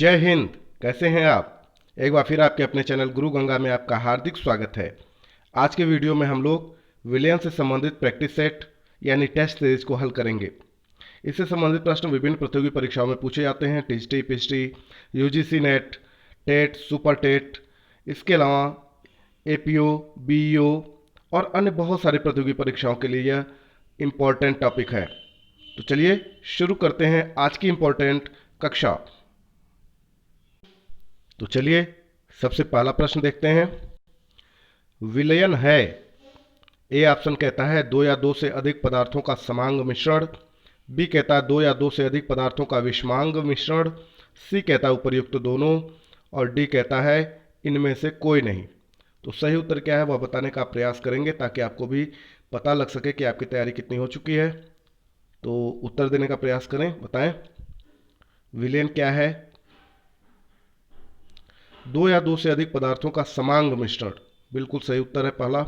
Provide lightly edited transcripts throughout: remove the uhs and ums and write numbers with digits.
जय हिंद। कैसे हैं आप? एक बार फिर आपके अपने चैनल गुरु गंगा में आपका हार्दिक स्वागत है। आज के वीडियो में हम लोग विलियन से संबंधित प्रैक्टिस सेट यानी टेस्ट सीरीज को हल करेंगे। इससे संबंधित प्रश्न विभिन्न प्रतियोगी परीक्षाओं में पूछे जाते हैं। TST, PST, UGC NET, TET, super TET, इसके अलावा एपीओ, बीईओ और अन्य बहुत सारी प्रतियोगी परीक्षाओं के लिए यह इम्पोर्टेंट टॉपिक है। तो चलिए शुरू करते हैं आज की इम्पोर्टेंट कक्षा। तो चलिए सबसे पहला प्रश्न देखते हैं। विलयन है। ए ऑप्शन कहता है दो या दो से अधिक पदार्थों का समांग मिश्रण। बी कहता है दो या दो से अधिक पदार्थों का विषमांग मिश्रण। सी कहता है उपर्युक्त दोनों। और डी कहता है इनमें से कोई नहीं। तो सही उत्तर क्या है वह बताने का प्रयास करेंगे ताकि आपको भी पता लग सके कि आपकी तैयारी कितनी हो चुकी है। तो उत्तर देने का प्रयास करें, बताएं विलयन क्या है। दो या दो से अधिक पदार्थों का समांग मिश्रण, बिल्कुल सही उत्तर है पहला।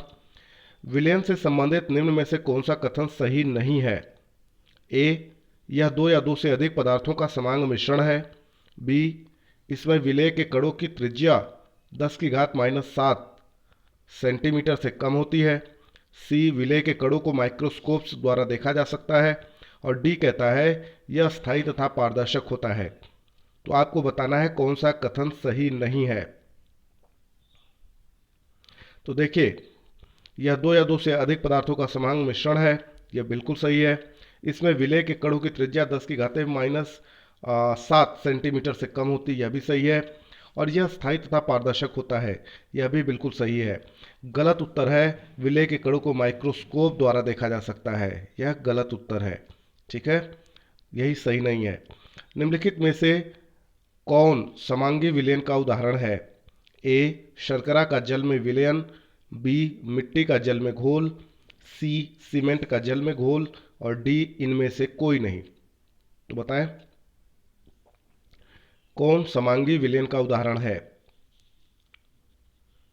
विलयन से संबंधित निम्न में से कौन सा कथन सही नहीं है? ए, यह दो या दो से अधिक पदार्थों का समांग मिश्रण है। बी, इसमें विलेय के कणों की त्रिज्या 10⁻⁷ सेंटीमीटर से कम होती है। सी, विलेय के कणों को माइक्रोस्कोप द्वारा देखा जा सकता है। और डी कहता है यह स्थायी तथा पारदर्शक होता है। तो आपको बताना है कौन सा कथन सही नहीं है। तो देखिए, यह दो या दो से अधिक पदार्थों का समांग मिश्रण है, यह बिल्कुल सही है। इसमें विलेय के कणों की त्रिज्या 10⁻⁷ सेंटीमीटर से कम होती, यह भी सही है। और यह स्थायी तथा पारदर्शक होता है, यह भी बिल्कुल सही है। गलत उत्तर है विलेय के कणों को माइक्रोस्कोप द्वारा देखा जा सकता है, यह गलत उत्तर है। ठीक है, यही सही नहीं है। निम्नलिखित में से कौन समांगी विलयन का उदाहरण है? ए, शर्करा का जल में विलयन। बी, मिट्टी का जल में घोल। सी, सीमेंट का जल में घोल। और डी, इनमें से कोई नहीं। तो बताएं कौन समांगी विलयन का उदाहरण है?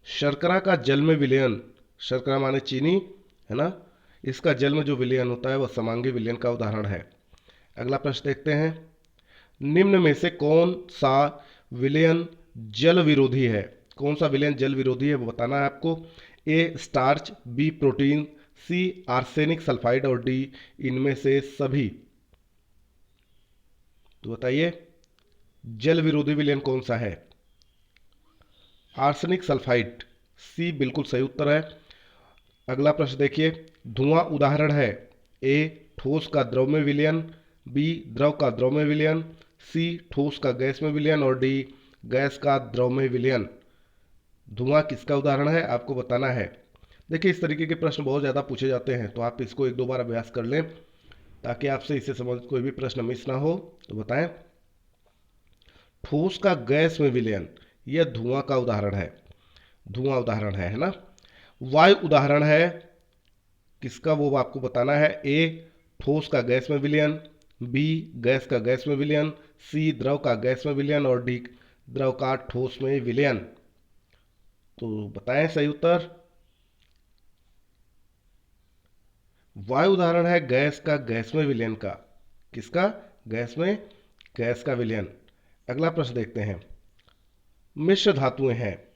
शर्करा का जल में विलयन, शर्करा माने चीनी है ना, इसका जल में जो विलयन होता है वह समांगी विलयन का उदाहरण है। अगला प्रश्न देखते हैं। निम्न में से कौन सा विलयन जल विरोधी है? कौन सा विलयन जल विरोधी है वो बताना है आपको। A, starch. B, protein. C, arsenic sulphide. और डी, इनमें से सभी। तो बताइए जल विरोधी विलयन कौन सा है? आर्सेनिक सल्फाइड, सी बिल्कुल सही उत्तर है। अगला प्रश्न देखिए। धुआं उदाहरण है। ए, ठोस का द्रव में विलयन। बी, द्रव का द्रव में विलयन। सी, ठोस का गैस में विलयन। और डी, गैस का द्रव में विलयन। धुआं किसका उदाहरण है आपको बताना है। देखिए, इस तरीके के प्रश्न बहुत ज़्यादा पूछे जाते हैं, तो आप इसको एक दो बार अभ्यास कर लें ताकि आपसे इससे संबंधित कोई भी प्रश्न मिस ना हो। तो बताएं ठोस का गैस में विलयन, यह धुआं का उदाहरण है, धुआं उदाहरण है ना। वायु उदाहरण है किसका वो आपको बताना है। ए, ठोस का गैस में विलयन। बी, गैस का गैस में विलयन। सी, द्रव का गैस में विलयन। और डी, द्रव का ठोस में विलयन। तो बताएं सही उत्तर। वायु उदाहरण है गैस का गैस में विलयन का। किसका? गैस में गैस का विलयन। अगला प्रश्न देखते हैं। मिश्र धातुएं हैं,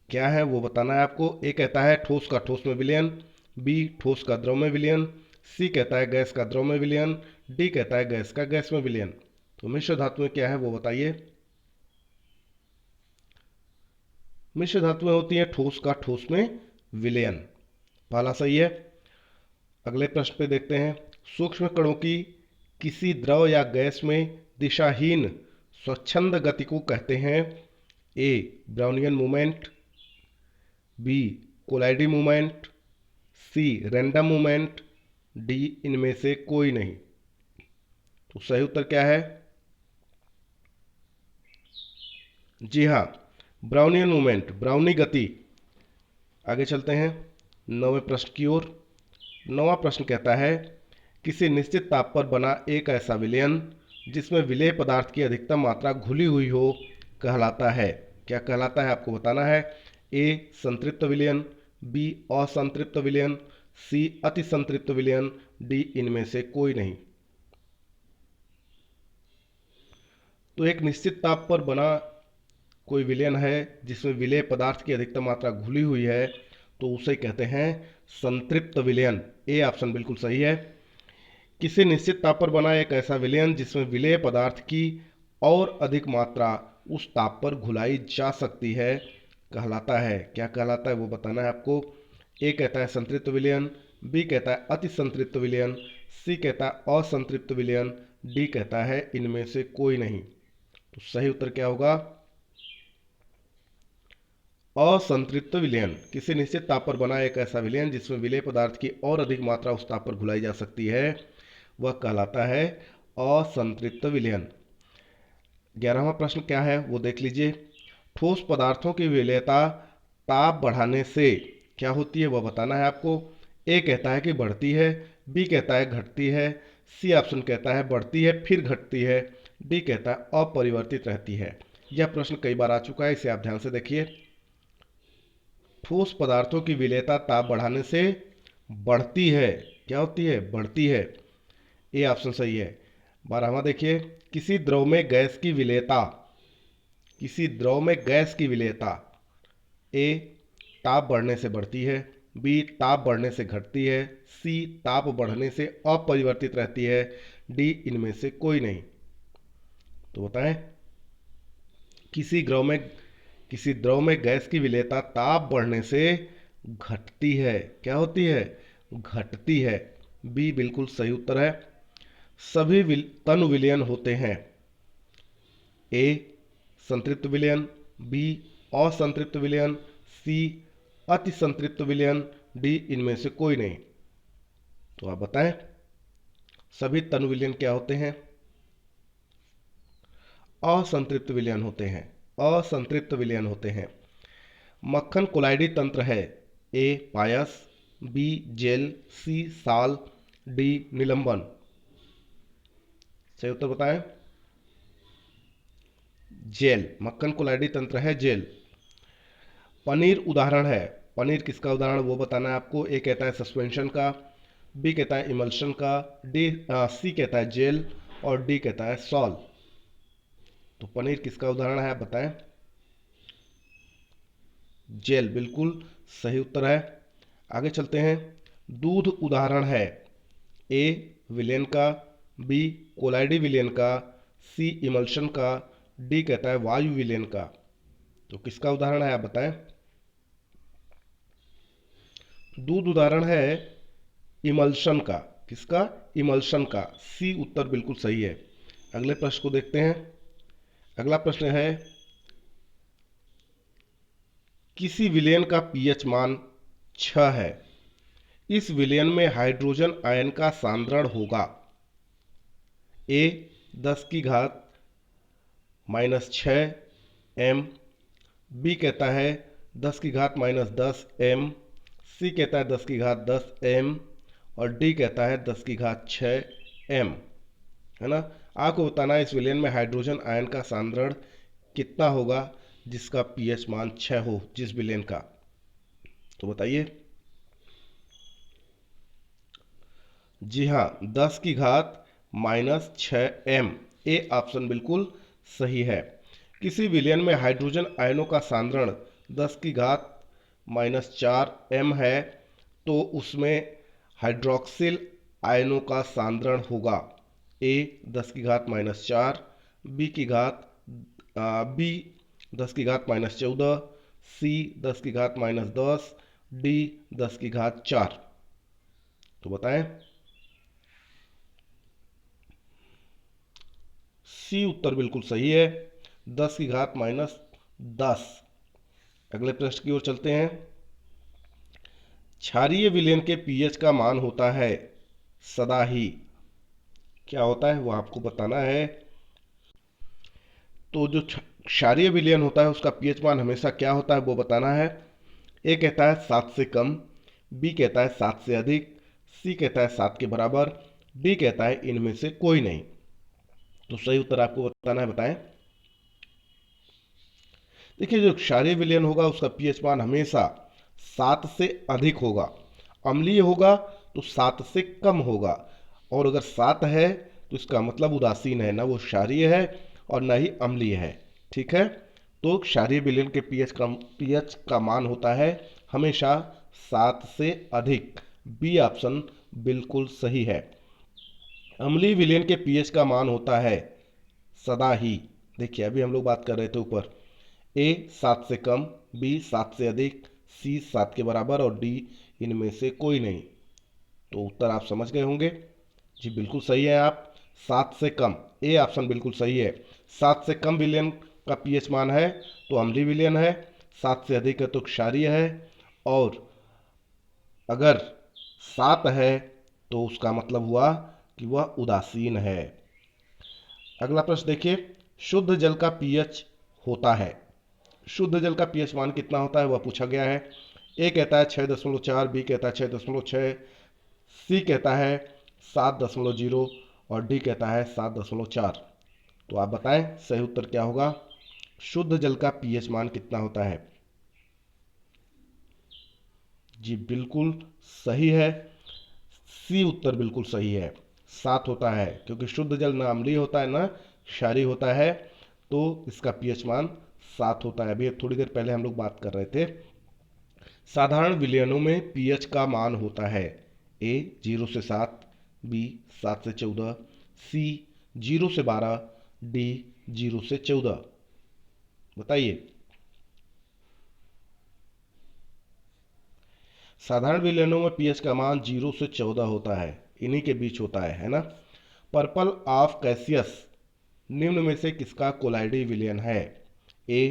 क्या है वो बताना है आपको। ए कहता है ठोस का ठोस में विलयन। बी, ठोस का द्रव में विलयन। सी कहता है गैस का द्रव में विलयन। डी कहता है गैस का गैस में विलयन। तो मिश्र धातुएं क्या है वो बताइए। मिश्र धातुएं होती हैं ठोस का ठोस में विलयन, पहला सही है। अगले प्रश्न पे देखते हैं। सूक्ष्म कणों की किसी द्रव या गैस में दिशाहीन स्वच्छंद गति को कहते हैं। A, Brownian movement. बी, कोलाइडी movement. C, random movement. D, इनमें से कोई नहीं। तो सही उत्तर क्या है? जी हाँ, ब्राउनियन मूवमेंट, ब्राउनी गति। आगे चलते हैं नौवें प्रश्न की ओर। नौवां प्रश्न कहता है किसी निश्चित ताप पर बना एक ऐसा विलयन जिसमें विलेय पदार्थ की अधिकतम मात्रा घुली हुई हो कहलाता है। क्या कहलाता है आपको बताना है। ए, संतृप्त विलयन। बी, असंतृप्त विलयन। सी, अति संतृप्त विलयन। डी, इनमें से कोई नहीं। तो एक निश्चित ताप पर बना कोई विलयन है जिसमें विलेय पदार्थ की अधिकतम मात्रा घुली हुई है, तो उसे कहते हैं संतृप्त विलयन। ए ऑप्शन बिल्कुल सही है। किसी निश्चित ताप पर बना एक ऐसा विलयन जिसमें विलेय पदार्थ की और अधिक मात्रा उस ताप पर घुलाई जा सकती है कहलाता है, क्या कहलाता है वो बताना है आपको। ए कहता है संतृप्त विलयन, बी कहता है अति संतृप्त विलयन, सी कहता है असंतृप्त विलयन, डी कहता है इनमें से कोई नहीं। तो सही उत्तर क्या होगा, असंतृप्त विलयन। किसी निश्चित ताप पर बना एक ऐसा विलयन जिसमें विलेय पदार्थ की और अधिक मात्रा उस ताप पर घुलाई जा सकती है, वह कहलाता है असंतृप्त विलयन। 11वां प्रश्न क्या है वो देख लीजिए। ठोस पदार्थों की विलेयता ताप बढ़ाने से क्या होती है वह बताना है आपको। ए कहता है कि बढ़ती है, बी कहता है घटती है, सी ऑप्शन कहता है बढ़ती है फिर घटती है, डी कहता है अपरिवर्तित रहती है। यह प्रश्न कई बार आ चुका है, इसे आप ध्यान से देखिए। ठोस पदार्थों की विलेयता ताप बढ़ाने से बढ़ती है, क्या होती है, बढ़ती है। ए ऑप्शन सही है। 12वां देखिए, किसी द्रव में गैस की विलेयता, किसी द्रव में गैस की विलेयता ए ताप बढ़ने से बढ़ती है, बी ताप बढ़ने से घटती है, सी ताप बढ़ने से अपरिवर्तित रहती है, डी इनमें से कोई नहीं। तो बताएं, किसी द्रव में गैस की विलेयता ताप बढ़ने से घटती है, क्या होती है, घटती है। बी बिल्कुल सही उत्तर है। सभी तनु विलयन होते हैं। ए संतृप्त विलयन, बी असंतृप्त विलयन, सी अति संतृप्त विलयन, डी इनमें से कोई नहीं। तो आप बताएं सभी तनु विलयन क्या होते हैं, असंतृप्त विलयन होते हैं, असंतृप्त विलयन होते हैं। मक्खन कोलाइडी तंत्र है। ए पायस, बी जेल, सी साल, डी निलंबन। सही उत्तर बताएं, जेल। मक्खन कोलाइडी तंत्र है जेल। पनीर उदाहरण है। पनीर किसका उदाहरण वो बताना है आपको। ए कहता है सस्पेंशन का, बी कहता है इमल्शन का, सी कहता है जेल और डी कहता है सॉल। तो पनीर किसका उदाहरण है आप बताएं। जेल बिल्कुल सही उत्तर है। आगे चलते हैं। दूध उदाहरण है। ए विलेन का, बी कोलाइडी विलेन का, सी इमल्शन का, डी कहता है वायु विलेन का। तो किसका उदाहरण है आप बताएं। दूध उदाहरण है इमल्शन का। किसका, इमल्शन का। सी उत्तर बिल्कुल सही है। अगले प्रश्न को देखते हैं। अगला प्रश्न है, किसी विलयन का पीएच मान 6 है। इस विलयन में हाइड्रोजन आयन का सांद्रण होगा। ए 10 की घात -6 m, बी कहता है 10 की घात -10 m, सी कहता है 10 की घात 10 m और डी कहता है 10 की घात 6 m, है ना। आपको बताना है इस विलयन में हाइड्रोजन आयन का सांद्रण कितना होगा जिसका पीएच मान 6 हो, जिस विलयन का। तो बताइए। जी हाँ, 10 की घात -6 m। ए ऑप्शन बिल्कुल सही है। किसी विलयन में हाइड्रोजन आयनों का सांद्रण 10 की घात -4 m है तो उसमें हाइड्रोक्सिल आयनों का सांद्रण होगा। ए 10 की घात -4, बी 10 की घात -14, सी 10 की घात -10, डी 10 की घात 4। तो बताएं। सी उत्तर बिल्कुल सही है, 10 की घात -10। अगले प्रश्न की ओर चलते हैं। क्षारीय विलयन के पीएच का मान होता है सदा ही, क्या होता है वो आपको बताना है। तो जो क्षारीय विलयन होता है उसका पीएच मान हमेशा क्या होता है वो बताना है। ए कहता है 7 से कम, बी कहता है 7 से अधिक, सी कहता है 7 के बराबर, डी कहता है इनमें से कोई नहीं। तो सही उत्तर आपको बताना है, बताएं। देखिए जो क्षारीय विलयन होगा उसका पीएच मान हमेशा 7 से अधिक होगा। अम्लीय होगा तो 7 से कम होगा, और अगर 7 है तो इसका मतलब उदासीन है, ना वो क्षारीय है और न ही अम्लीय है। ठीक है, तो क्षारीय विलयन के पीएच का मान होता है हमेशा 7 से अधिक। बी ऑप्शन बिल्कुल सही है। अम्लीय विलयन के पीएच का मान होता है सदा ही, देखिए अभी हम लोग बात कर रहे थे ऊपर, ए 7 से कम, बी 7 से अधिक, सी 7 के बराबर और डी इनमें से कोई नहीं। तो उत्तर आप समझ गए होंगे। जी बिल्कुल सही है आप, 7 से कम, ए ऑप्शन बिल्कुल सही है। 7 से कम विलयन का पीएच मान है तो अम्लीय विलयन है, 7 से अधिक है तो क्षारीय है, और अगर 7 है तो उसका मतलब हुआ कि वह उदासीन है। अगला प्रश्न देखिए, शुद्ध जल का पीएच होता है, शुद्ध जल का पीएच मान कितना होता है वह पूछा गया है। ए कहता है 6.4, बी कहता है 6.6, सी कहता है 7.0 और डी कहता है 7.4। तो आप बताएं सही उत्तर क्या होगा, शुद्ध जल का पीएच मान कितना होता है। जी बिल्कुल सही है, सी उत्तर बिल्कुल सही है, 7 होता है, क्योंकि शुद्ध जल ना अम्लीय होता है ना क्षारीय होता है, तो इसका पीएच मान 7 होता है। अभी थोड़ी देर पहले हम लोग बात कर रहे थे। साधारण विलयनों में पीएच का मान होता है ए 0 से 7, बी 7 से 14, सी 0 से 12, डी 0 से 14। बताइए। साधारण विलयनों में पीएच का मान 0 से 14 होता है, इन्हीं के बीच होता है ना। पर्पल ऑफ कैसियस निम्न में से किसका कोलाइडी विलयन है। ए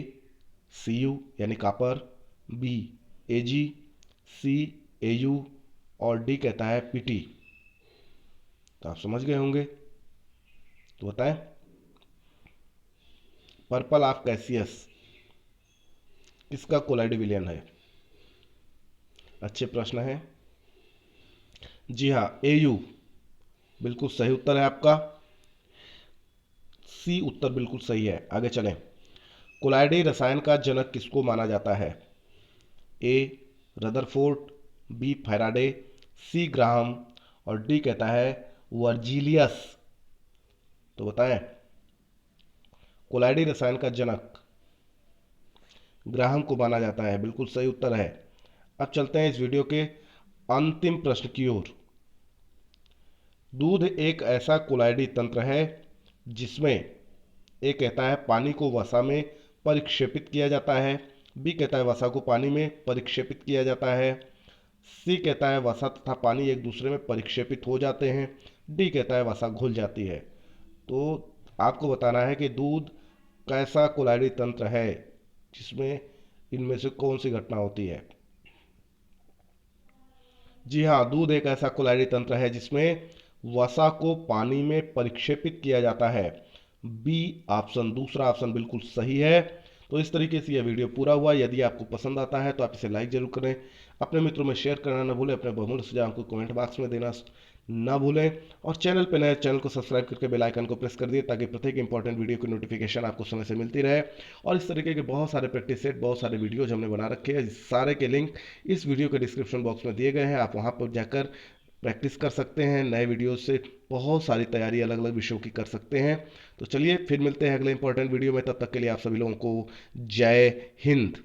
Cu यानी कॉपर, बी Ag, सी Au और डी कहता है Pt। तो आप समझ गए होंगे, तो बताएं पर्पल ऑफ कैसियस किसका कोलाइडी विलयन है। अच्छे प्रश्न है। जी हाँ, Au बिल्कुल सही उत्तर है आपका, सी उत्तर बिल्कुल सही है। आगे चलें, कोलाइडी रसायन का जनक किसको माना जाता है। ए रदरफोर्ड, बी फैराडे, सी ग्राहम और डी कहता है वर्जीलियस। तो बताएं कोलाइडी रसायन का जनक ग्राहम को माना जाता है, बिल्कुल सही उत्तर है। अब चलते हैं इस वीडियो के अंतिम प्रश्न की ओर। दूध एक ऐसा कोलाइडी तंत्र है जिसमें ए कहता है पानी को वसा में परिक्षेपित किया जाता है, बी कहता है वसा को पानी में परिक्षेपित किया जाता है, सी कहता है वसा तथा पानी एक दूसरे में परिक्षेपित हो जाते हैं, डी कहता है वसा घुल जाती है। तो आपको बताना है कि दूध कैसा कोलाइडी तंत्र है जिसमें इनमें से कौन सी घटना होती है। जी हाँ, दूध एक ऐसा कोलाइडी तंत्र है जिसमें वसा को पानी में परिक्षेपित किया जाता है। बी ऑप्शन, दूसरा ऑप्शन बिल्कुल सही है। तो इस तरीके से यह वीडियो पूरा हुआ। यदि आपको पसंद आता है तो आप इसे लाइक जरूर करें, अपने मित्रों में शेयर करना न भूलें, अपने बहुमूल्य सुझाव को कमेंट बॉक्स में देना ना भूलें, और चैनल पर नए चैनल को सब्सक्राइब करके बेल आइकन को प्रेस कर दिए ताकि प्रत्येक इंपॉर्टेंट वीडियो की नोटिफिकेशन आपको समय से मिलती रहे। और इस तरीके के बहुत सारे प्रैक्टिस सेट, बहुत सारे वीडियोज हमने बना रखे हैं, सारे के लिंक इस वीडियो के डिस्क्रिप्शन बॉक्स में दिए गए हैं। आप वहां पर जाकर प्रैक्टिस कर सकते हैं, नए वीडियो से बहुत सारी तैयारी अलग अलग विषयों की कर सकते हैं। तो चलिए फिर मिलते हैं अगले इंपॉर्टेंट वीडियो में, तब तक के लिए आप सभी लोगों को जय हिंद।